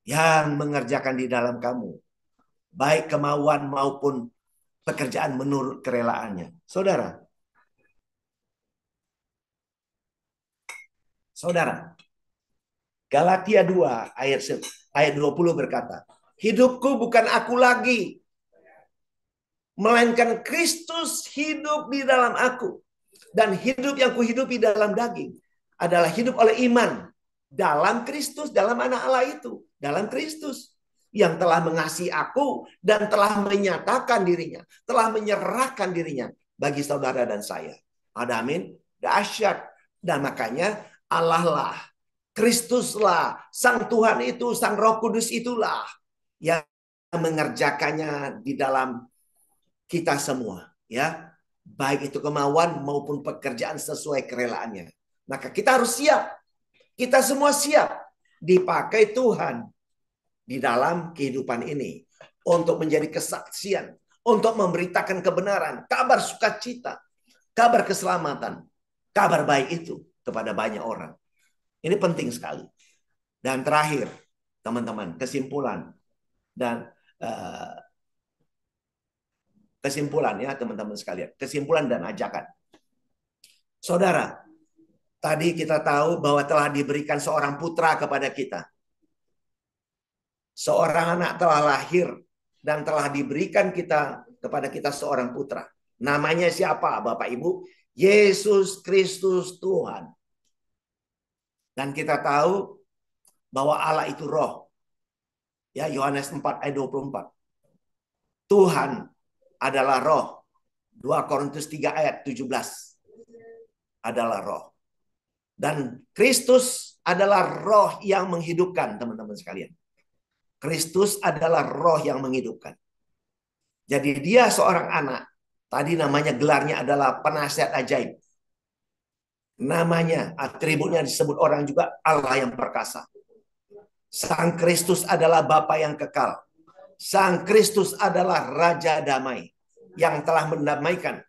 yang mengerjakan di dalam kamu baik kemauan maupun pekerjaan menurut kerelaannya. Saudara, Galatia 2 ayat 20 berkata, hidupku bukan aku lagi, melainkan Kristus hidup di dalam aku. Dan hidup yang kuhidupi dalam daging adalah hidup oleh iman dalam Kristus, dalam anak Allah itu. Dalam Kristus yang telah mengasihi aku dan telah menyatakan dirinya, telah menyerahkan dirinya bagi saudara dan saya. Ada amin? Dahsyat. Dan makanya Allah lah, Kristuslah, Sang Tuhan itu, Sang Roh Kudus itulah yang mengerjakannya di dalam kita semua, ya. Baik itu kemauan maupun pekerjaan sesuai kerelaannya. Maka kita harus siap. Kita semua siap dipakai Tuhan di dalam kehidupan ini untuk menjadi kesaksian, untuk memberitakan kebenaran, kabar sukacita, kabar keselamatan, kabar baik itu kepada banyak orang. Ini penting sekali. Dan terakhir, teman-teman, kesimpulan dan kesimpulan ya teman-teman sekalian, kesimpulan dan ajakan. Saudara, tadi kita tahu bahwa telah diberikan seorang putra kepada kita. Seorang anak telah lahir dan telah diberikan kepada kita seorang putra. Namanya siapa Bapak Ibu? Yesus Kristus Tuhan. Dan kita tahu bahwa Allah itu roh. Ya, Yohanes 4 ayat 24. Tuhan adalah roh. 2 Korintus 3 ayat 17. Adalah roh. Dan Kristus adalah roh yang menghidupkan, teman-teman sekalian. Kristus adalah roh yang menghidupkan. Jadi dia seorang anak. Tadi namanya gelarnya adalah penasihat ajaib. Namanya, atributnya disebut orang juga Allah yang perkasa. Sang Kristus adalah Bapa yang kekal. Sang Kristus adalah Raja damai yang telah mendamaikan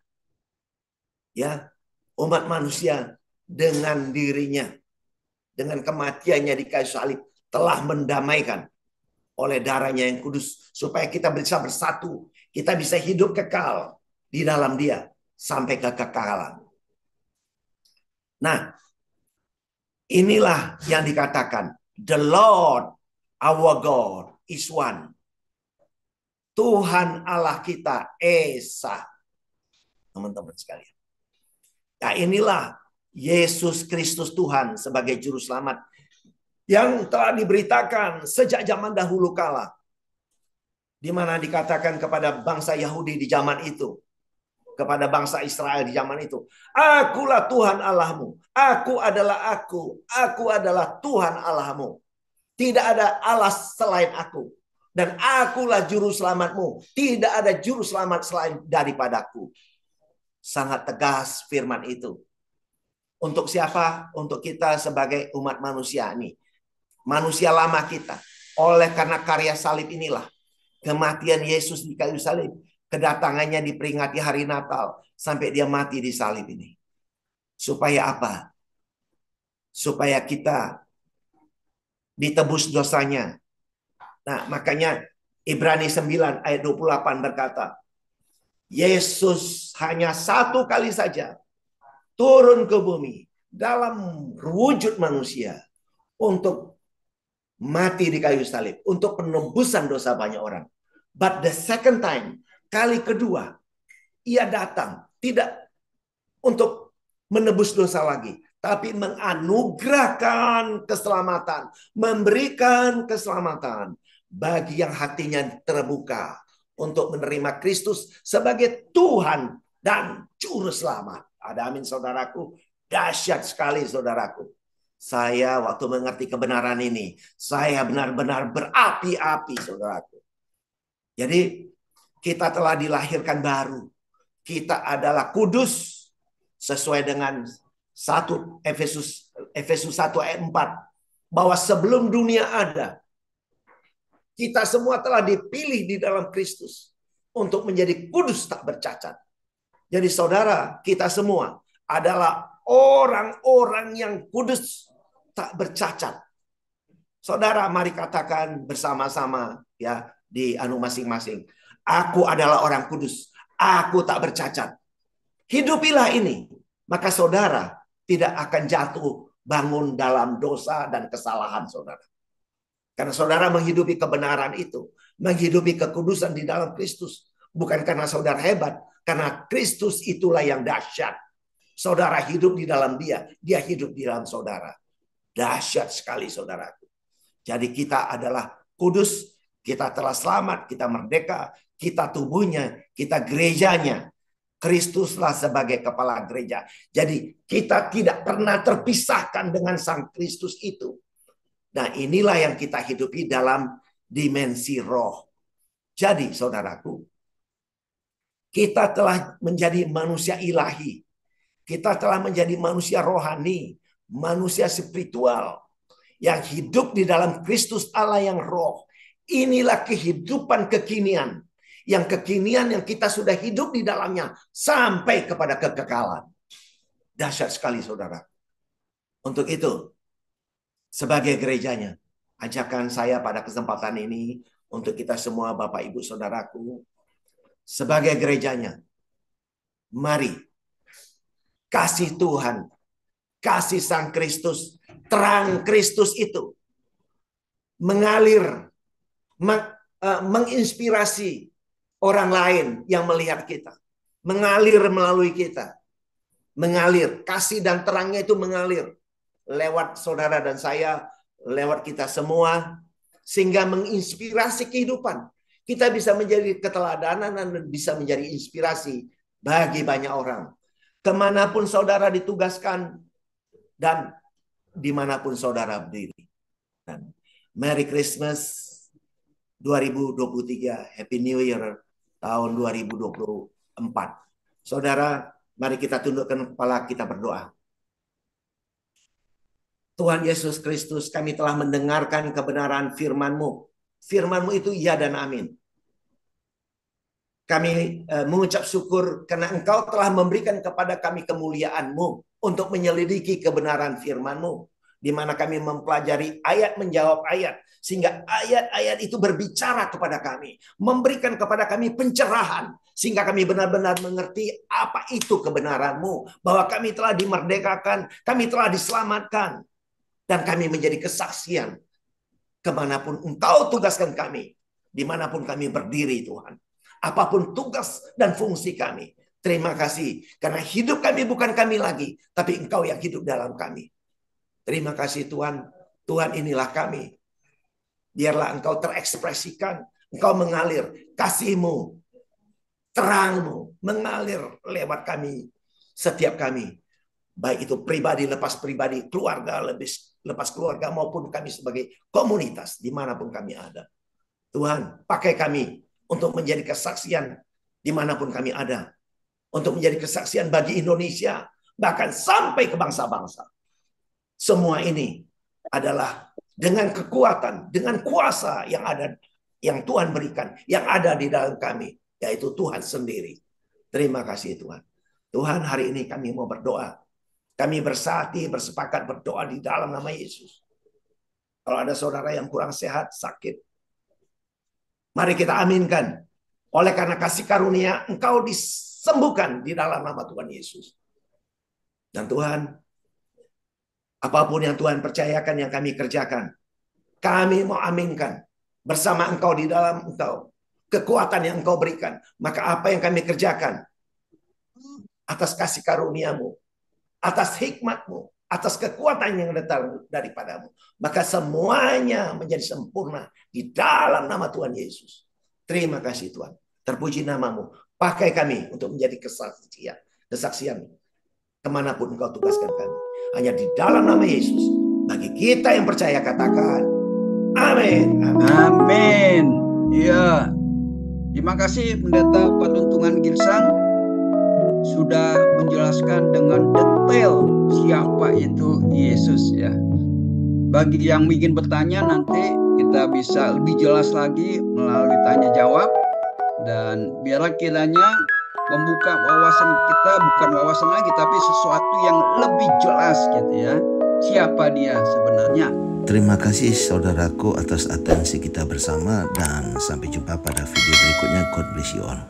ya umat manusia dengan dirinya. Dengan kematiannya di kayu salib telah mendamaikan oleh darahnya yang kudus supaya kita bisa bersatu, kita bisa hidup kekal di dalam Dia sampai kekekalan. Nah, inilah yang dikatakan the Lord our God is one. Tuhan Allah kita Esa. Teman-teman sekalian. Nah, inilah Yesus Kristus Tuhan sebagai juru selamat yang telah diberitakan sejak zaman dahulu kala, di mana dikatakan kepada bangsa Yahudi di zaman itu, kepada bangsa Israel di zaman itu, akulah Tuhan Allahmu, aku adalah Tuhan Allahmu, tidak ada Allah selain aku, dan akulah juru selamatmu, tidak ada juru selamat selain daripadaku. Sangat tegas firman itu. Untuk siapa? Untuk kita sebagai umat manusia ini, manusia lama kita. Oleh karena karya salib inilah, kematian Yesus di kayu salib, kedatangannya diperingati hari Natal, sampai dia mati di salib ini. Supaya apa? Supaya kita ditebus dosanya. Nah, makanya Ibrani 9 ayat 28 berkata, Yesus hanya satu kali saja turun ke bumi dalam wujud manusia untuk mati di kayu salib, untuk penebusan dosa banyak orang. But the second time, kali kedua, ia datang tidak untuk menebus dosa lagi, tapi menganugerahkan keselamatan, memberikan keselamatan bagi yang hatinya terbuka untuk menerima Kristus sebagai Tuhan dan Juru Selamat. Ada amin saudaraku, dahsyat sekali saudaraku. Saya waktu mengerti kebenaran ini, saya benar-benar berapi-api saudaraku. Jadi kita telah dilahirkan baru. Kita adalah kudus sesuai dengan 1 Efesus 1 ayat 4. Bahwa sebelum dunia ada, kita semua telah dipilih di dalam Kristus untuk menjadi kudus tak bercacat. Jadi saudara, kita semua adalah orang-orang yang kudus tak bercacat. Saudara, mari katakan bersama-sama ya di masing-masing. Aku adalah orang kudus. Aku tak bercacat. Hidupilah ini. Maka saudara tidak akan jatuh bangun dalam dosa dan kesalahan saudara. Karena saudara menghidupi kebenaran itu. Menghidupi kekudusan di dalam Kristus. Bukan karena saudara hebat. Karena Kristus itulah yang dahsyat. Saudara hidup di dalam dia. Dia hidup di dalam saudara. Dahsyat sekali saudaraku. Jadi kita adalah kudus. Kita telah selamat. Kita merdeka. Kita tubuhnya. Kita gerejanya. Kristuslah sebagai kepala gereja. Jadi kita tidak pernah terpisahkan dengan Sang Kristus itu. Nah inilah yang kita hidupi dalam dimensi roh. Jadi saudaraku, kita telah menjadi manusia ilahi. Kita telah menjadi manusia rohani, manusia spiritual yang hidup di dalam Kristus Allah yang roh. Inilah kehidupan kekinian. Yang kekinian yang kita sudah hidup di dalamnya sampai kepada kekekalan. Dahsyat sekali saudara. Untuk itu, sebagai gerejanya, ajakan saya pada kesempatan ini untuk kita semua Bapak Ibu Saudaraku, sebagai gerejanya, mari kasih Tuhan, kasih Sang Kristus, terang Kristus itu mengalir, menginspirasi orang lain yang melihat kita, mengalir melalui kita, mengalir, kasih dan terangnya itu mengalir lewat saudara dan saya, lewat kita semua, sehingga menginspirasi kehidupan. Kita bisa menjadi keteladanan dan bisa menjadi inspirasi bagi banyak orang. Kemanapun saudara ditugaskan dan dimanapun saudara berdiri. Dan Merry Christmas 2023, Happy New Year tahun 2024. Saudara, mari kita tundukkan kepala, kita berdoa. Tuhan Yesus Kristus, kami telah mendengarkan kebenaran firman-Mu. Firman-Mu itu ya dan amin. Kami mengucap syukur karena Engkau telah memberikan kepada kami kemuliaan-Mu untuk menyelidiki kebenaran firman-Mu. Di mana kami mempelajari ayat menjawab ayat. Sehingga ayat-ayat itu berbicara kepada kami. Memberikan kepada kami pencerahan. Sehingga kami benar-benar mengerti apa itu kebenaran-Mu. Bahwa kami telah dimerdekakan. Kami telah diselamatkan. Dan kami menjadi kesaksian. Kemanapun Engkau tugaskan kami. Dimanapun kami berdiri Tuhan. Apapun tugas dan fungsi kami. Terima kasih. Karena hidup kami bukan kami lagi. Tapi Engkau yang hidup dalam kami. Terima kasih Tuhan. Tuhan, inilah kami. Biarlah Engkau terekspresikan, Engkau mengalir kasih-Mu, terang-Mu mengalir lewat kami, setiap kami. Baik itu pribadi lepas pribadi, keluarga lepas keluarga, maupun kami sebagai komunitas dimanapun kami ada. Tuhan, pakai kami untuk menjadi kesaksian dimanapun kami ada. Untuk menjadi kesaksian bagi Indonesia, bahkan sampai ke bangsa-bangsa. Semua ini adalah dengan kekuatan, dengan kuasa yang ada, yang Tuhan berikan, yang ada di dalam kami, yaitu Tuhan sendiri. Terima kasih Tuhan. Tuhan, hari ini kami mau berdoa. Kami bersepakat berdoa di dalam nama Yesus. Kalau ada saudara yang kurang sehat, sakit, mari kita aminkan. Oleh karena kasih karunia, engkau disembuhkan di dalam nama Tuhan Yesus. Dan Tuhan, apapun yang Tuhan percayakan, yang kami kerjakan, kami mau aminkan bersama Engkau di dalam Engkau. Kekuatan yang Engkau berikan. Maka apa yang kami kerjakan atas kasih karunia-Mu, atas hikmat-Mu, atas kekuatan yang datang daripadamu, maka semuanya menjadi sempurna di dalam nama Tuhan Yesus. Terima kasih Tuhan. Terpuji nama-Mu. Pakai kami untuk menjadi kesaksian kemanapun Engkau tugaskan kami. Hanya di dalam nama Yesus. Bagi kita yang percaya katakan amin. Amin. Ya. Terima kasih Pendeta Patuntungan Gilsang sudah menjelaskan dengan detail siapa itu Yesus ya. Bagi yang ingin bertanya, nanti kita bisa lebih jelas lagi melalui tanya jawab, dan biarlah kiranya membuka wawasan kita, bukan wawasan lagi tapi sesuatu yang lebih jelas gitu ya, siapa dia sebenarnya. Terima kasih saudaraku atas atensi kita bersama, dan sampai jumpa pada video berikutnya. God bless you all.